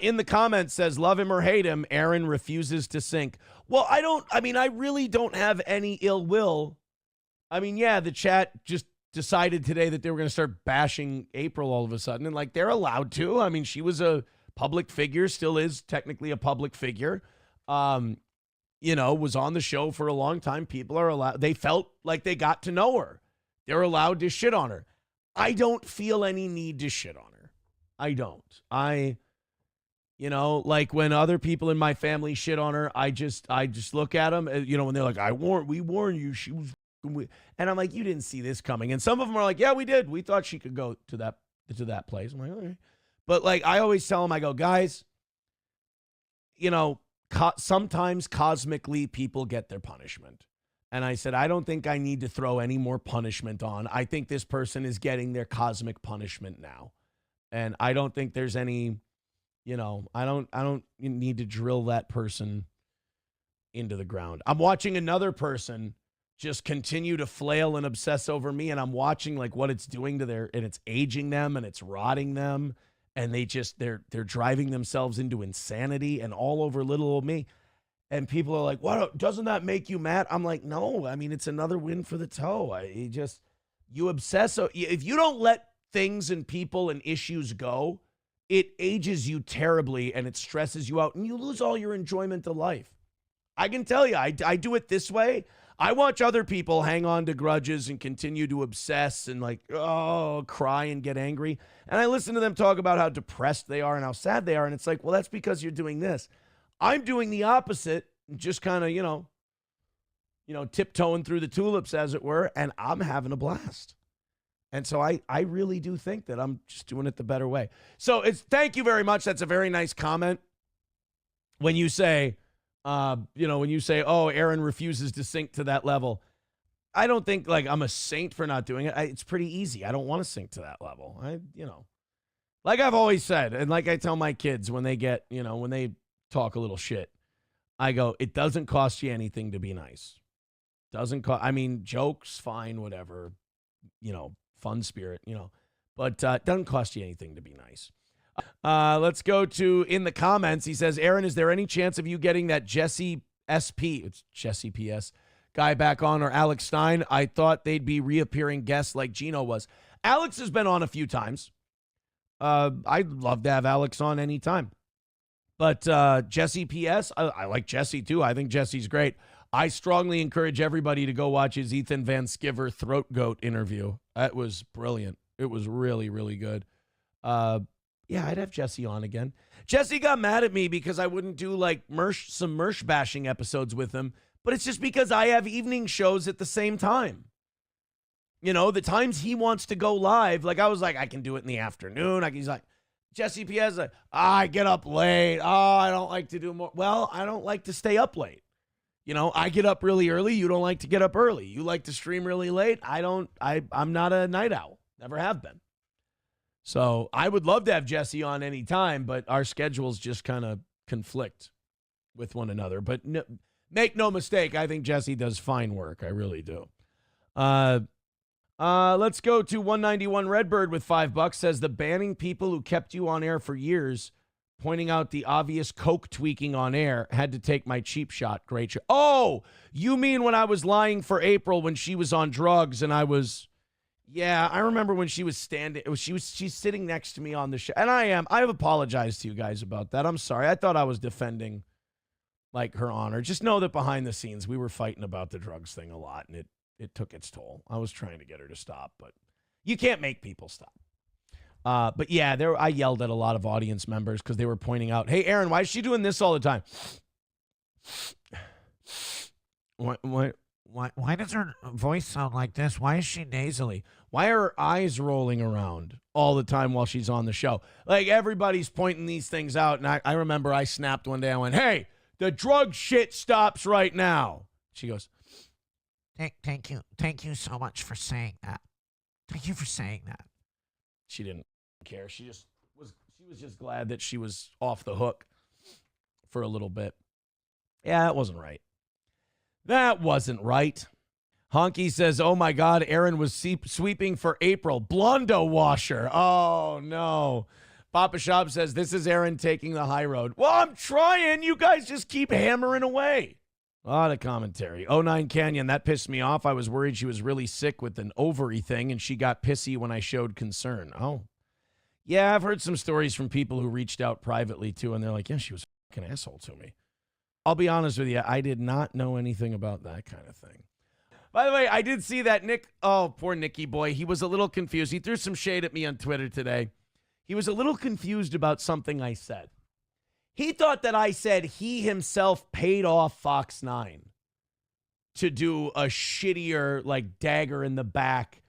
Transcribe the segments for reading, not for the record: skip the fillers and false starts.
In the comments says, love him or hate him, Aaron refuses to sink. Well, I really don't have any ill will. I mean, yeah, the chat just decided today that they were going to start bashing April all of a sudden. And like, they're allowed to. I mean, she was a public figure, still is technically a public figure. Was on the show for a long time. People are allowed, they felt like they got to know her. They're allowed to shit on her. I don't feel any need to shit on her. I don't. Like when other people in my family shit on her, I just look at them, when they're like, we warned you, she was, and I'm like, you didn't see this coming. And some of them are like, yeah, we did. We thought she could go to that place. I'm like, all right. But like, I always tell them, I go, guys, sometimes cosmically people get their punishment. And I said, I don't think I need to throw any more punishment on. I think this person is getting their cosmic punishment now. And I don't think there's any, I don't need to drill that person into the ground. I'm watching another person just continue to flail and obsess over me. And I'm watching like what it's doing to and it's aging them and it's rotting them. And they're driving themselves into insanity and all over little old me. And people are like, what, doesn't that make you mad? I'm like, no, I mean, it's another win for the toe. You obsess. So if you don't let things and people and issues go, it ages you terribly and it stresses you out and you lose all your enjoyment of life. I can tell you, I do it this way. I watch other people hang on to grudges and continue to obsess and cry and get angry. And I listen to them talk about how depressed they are and how sad they are. And it's like, well, that's because you're doing this. I'm doing the opposite, just kind of, tiptoeing through the tulips, as it were, and I'm having a blast. And so I really do think that I'm just doing it the better way. So thank you very much. That's a very nice comment. When you say, oh, Aaron refuses to sink to that level. I don't think like I'm a saint for not doing it. It's pretty easy. I don't want to sink to that level. Like I've always said, and like I tell my kids when they get, when they talk a little shit, I go, it doesn't cost you anything to be nice. Jokes, fine, whatever, fun spirit, but it doesn't cost you anything to be nice. Let's go to in the comments. He says, Aaron, is there any chance of you getting that Jesse SP, it's Jesse PS, guy back on, or Alex Stein? I thought they'd be reappearing guests like Gino was. Alex has been on a few times. I'd love to have Alex on anytime. But Jesse PS, I like Jesse too. I think Jesse's great. I strongly encourage everybody to go watch his Ethan Van Sciver throat goat interview. That was brilliant. It was really, really good. Yeah, I'd have Jesse on again. Jesse got mad at me because I wouldn't do like some Mersh bashing episodes with him, but it's just because I have evening shows at the same time. The times he wants to go live, like I was like, I can do it in the afternoon. He's like, Jesse P.S. I get up late. Oh, I don't like to do more. Well, I don't like to stay up late. I get up really early. You don't like to get up early. You like to stream really late. I'm not a night owl. Never have been. So I would love to have Jesse on any time, but our schedules just kind of conflict with one another. But make no mistake, I think Jesse does fine work. I really do. Let's go to 191 Redbird with $5. Says the banning people who kept you on air for years, pointing out the obvious coke tweaking on air, had to take my cheap shot. Great show. Oh, you mean when I was lying for April when she was on drugs and I was... Yeah, I remember when she was standing. She's sitting next to me on the show, and I've apologized to you guys about that. I'm sorry. I thought I was defending like her honor. Just know that behind the scenes we were fighting about the drugs thing a lot, and it took its toll. I was trying to get her to stop, but you can't make people stop. But yeah, I yelled at a lot of audience members because they were pointing out, "Hey, Aaron, why is she doing this all the time? Why does her voice sound like this? Why is she nasally? Why are her eyes rolling around all the time while she's on the show?" Like, everybody's pointing these things out, and I remember I snapped one day. I went, "Hey, the drug shit stops right now." She goes, Thank you. Thank you so much for saying that. Thank you for saying that." She didn't care. She was just glad that she was off the hook for a little bit. Yeah, that wasn't right. That wasn't right. Honky says, oh my God, Aaron was sweeping for April. Blondo washer. Oh no. Papa Shop says, this is Aaron taking the high road. Well, I'm trying. You guys just keep hammering away. A lot of commentary. 09 Canyon, that pissed me off. I was worried she was really sick with an ovary thing, and she got pissy when I showed concern. Oh. Yeah, I've heard some stories from people who reached out privately, too, and they're like, yeah, she was a fucking asshole to me. I'll be honest with you. I did not know anything about that kind of thing. By the way, I did see that Nick, oh, poor Nicky boy. He was a little confused. He threw some shade at me on Twitter today. He was a little confused about something I said. He thought that I said he himself paid off Fox 9 to do a shittier, like, dagger in the back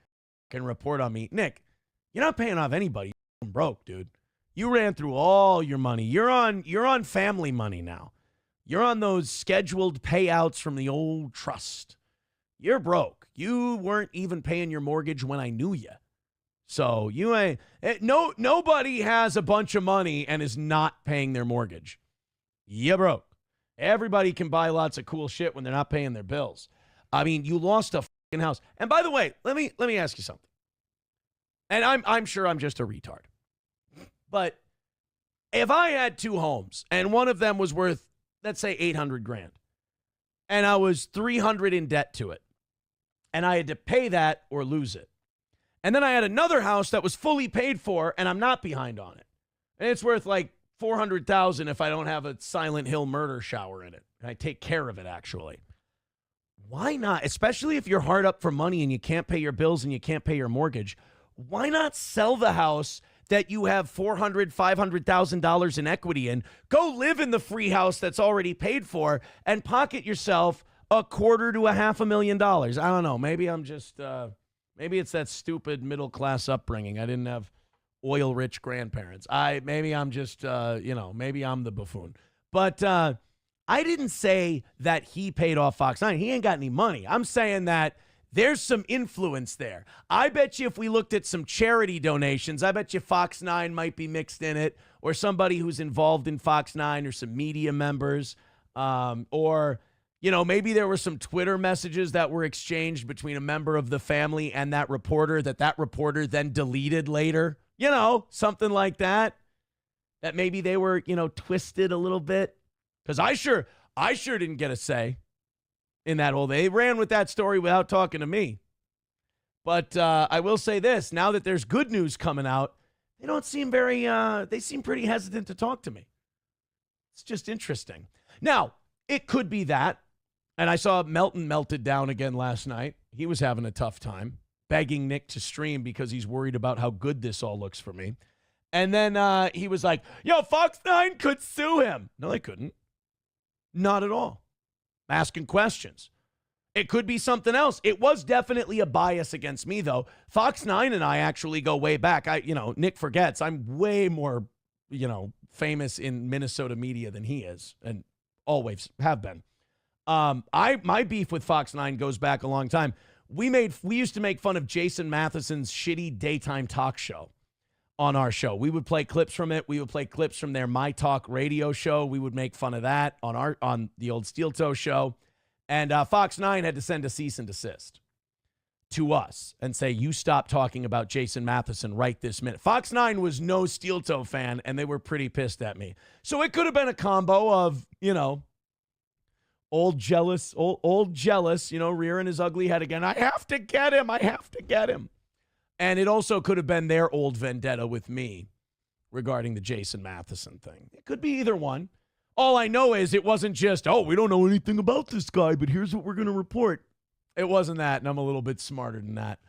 and report on me. Nick, you're not paying off anybody. You're broke, dude. You ran through all your money. You're on family money now. You're on those scheduled payouts from the old trust. You're broke. You weren't even paying your mortgage when I knew you. So you ain't, nobody has a bunch of money and is not paying their mortgage. You broke. Everybody can buy lots of cool shit when they're not paying their bills. I mean, you lost a fucking house. And by the way, let me ask you something. And I'm sure I'm just a retard. But if I had two homes and one of them was worth, let's say, $800,000, and I was $300 in debt to it, and I had to pay that or lose it. And then I had another house that was fully paid for, and I'm not behind on it. And it's worth like $400,000 if I don't have a Silent Hill murder shower in it. I take care of it, actually. Why not? Especially if you're hard up for money and you can't pay your bills and you can't pay your mortgage. Why not sell the house that you have $400,000, $500,000 in equity in? Go live in the free house that's already paid for and pocket yourself $250,000 to $500,000. I don't know. Maybe I'm just... Maybe it's that stupid middle-class upbringing. I didn't have oil-rich grandparents. Maybe I'm just, maybe I'm the buffoon. But I didn't say that he paid off Fox 9. He ain't got any money. I'm saying that there's some influence there. I bet you if we looked at some charity donations, I bet you Fox 9 might be mixed in it, or somebody who's involved in Fox 9, or some media members, or... maybe there were some Twitter messages that were exchanged between a member of the family and that reporter then deleted later. Something like that. That maybe they were, twisted a little bit. Because I sure didn't get a say in that whole thing. They ran with that story without talking to me. But I will say this. Now that there's good news coming out, they don't seem they seem pretty hesitant to talk to me. It's just interesting. Now, it could be that. And I saw Melton melted down again last night. He was having a tough time, begging Nick to stream because he's worried about how good this all looks for me. And then he was like, yo, Fox 9 could sue him. No, they couldn't. Not at all. I'm asking questions. It could be something else. It was definitely a bias against me, though. Fox 9 and I actually go way back. Nick forgets I'm way more, famous in Minnesota media than he is, and always have been. My beef with Fox 9 goes back a long time. We used to make fun of Jason Matheson's shitty daytime talk show on our show. We would play clips from it. We would play clips from their My Talk radio show. We would make fun of that on the old Steel Toe show. And Fox 9 had to send a cease and desist to us and say, you stop talking about Jason Matheson right this minute. Fox 9 was no Steel Toe fan, and they were pretty pissed at me. So it could have been a combo of, old jealous, rearing his ugly head again. I have to get him. And it also could have been their old vendetta with me regarding the Jason Matheson thing. It could be either one. All I know is it wasn't just, we don't know anything about this guy, but here's what we're going to report. It wasn't that, and I'm a little bit smarter than that.